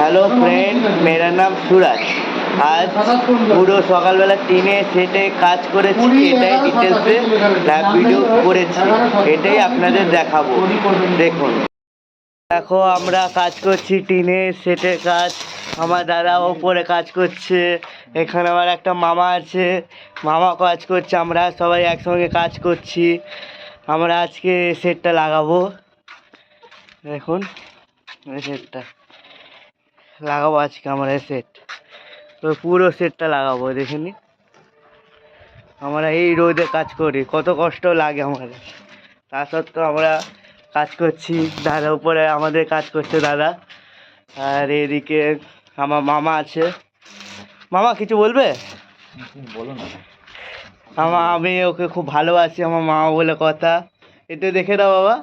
Hello friend, मेरा नाम सूरज। आज পুরো সকালবেলা টিনে সেটে কাজ করেছি, এটাই ডিটেলসে লাইভ ভিডিও করেছি, এটাই আপনাদের দেখাবো। দেখুন, দেখো আমরা কাজ করছি টিনে সেটের কাজ। আমার দাদা ওপরে কাজ করছে, এখানে আমার একটা মামা আছে, মামা কাজ করছে, আমরা সবাই একসঙ্গে কাজ করছি। আমরা আজকে সেটটা লাগাবো। দেখুন এই সেটটা লাগাবো আজকে আমরা সেট, তো পুরো সেটটা লাগাবো। দেখে নিন, আমরা এই রোদে কাজ করি, কত কষ্ট লাগে আমাদের, তা সত্ত্বেও আমরা কাজ করছি। দাদা উপরে আমাদের কাজ করছে দাদা, আর এদিকে আমার মামা আছে। মামা কিছু বলবে? বলো না। আমি ওকে খুব ভালোবাসি, আমার মামা বলে কথা, এটা দেখে দাও বাবা।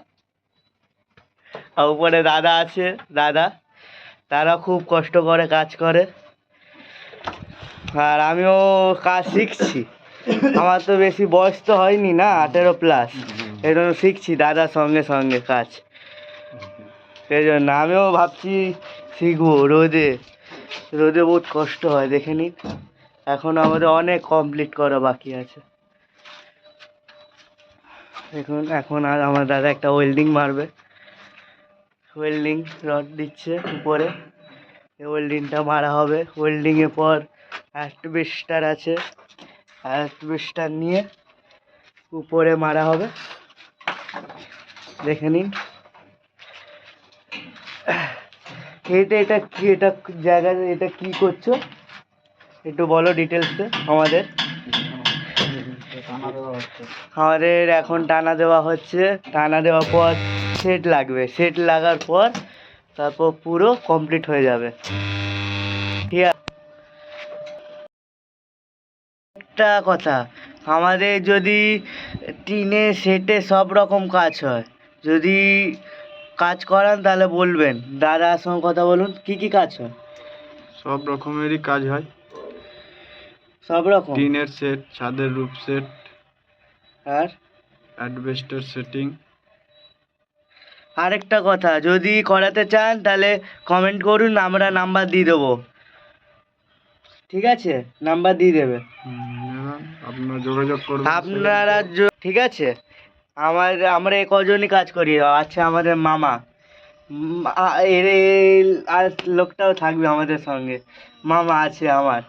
আর উপরে দাদা আছে, দাদা, তারা খুব কষ্ট করে কাজ করে, আর আমিও কাজ শিখছি। আমার তো বেশি বয়স তো হয়নি না, 18+, এই জন্য শিখছি দাদার সঙ্গে সঙ্গে কাজ। সেই জন্য আমিও ভাবছি শিখবো। রোদে রোদে বহুত কষ্ট হয়, দেখে নিন। এখন আমাদের অনেক কমপ্লিট করা বাকি আছে। দেখুন, এখন আর আমার দাদা একটা ওয়েল্ডিং মারবে, ওয়েল্ডিং রড দিচ্ছে উপরে, ওয়েল্ডিংটা মারা হবে। ওয়েল্ডিংয়ের পর অ্যাসবেস্টার আছে, অ্যাসবেস্টার নিয়ে উপরে মারা হবে। দেখে নিন, এটা কি, এটা জায়গা, এটা কি করছো একটু বলো ডিটেলসে আমাদের। আমাদের এখন টানা দেওয়া হচ্ছে, টানা দেওয়ার পর সেট লাগবে, সেট লাগার পর তারপর পুরো কমপ্লিট হয়ে যাবে। ঠিক আছে, একটা কথা, আমাদের যদি টিনে সেটে সব রকম কাজ হয়, যদি কাজ করান তাহলে বলবেন, দাদার সঙ্গে কথা বলুন। কি কি কাজ হয়? সব রকমেরই কাজ হয়। সব রকম। টিনের সেট, ছাদের রূপ সেট, আর অ্যাডবেস্টার সেটিং। আরেকটা কথা, যদি করাতে চান তাহলে কমেন্ট করুন, আমরা নাম্বার দিয়ে দেবো। ঠিক আছে, নাম্বার দিয়ে দেবে, আপনারা যোগাযোগ করুন। আপনারা ঠিক আছে। আমরা এ কজনই কাজ করি, আচ্ছা আমাদের মামা, আর লোকটাও থাকবে আমাদের সঙ্গে, মামা আছে আমার,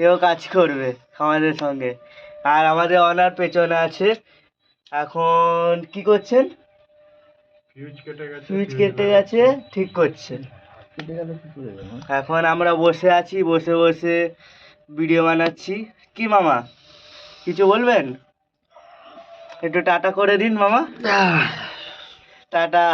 এও কাজ করবে আমাদের সঙ্গে। আর আমাদের অনার পেছনে আছে, এখন কি করছেন? সুইচ কেটে গেছে, ঠিক করছে। এখন আমরা বসে আছি, বসে বসে ভিডিও বানাচ্ছি। কি মামা কিছু বলবেন? একটু টাটা করে দিন মামা, টাটা।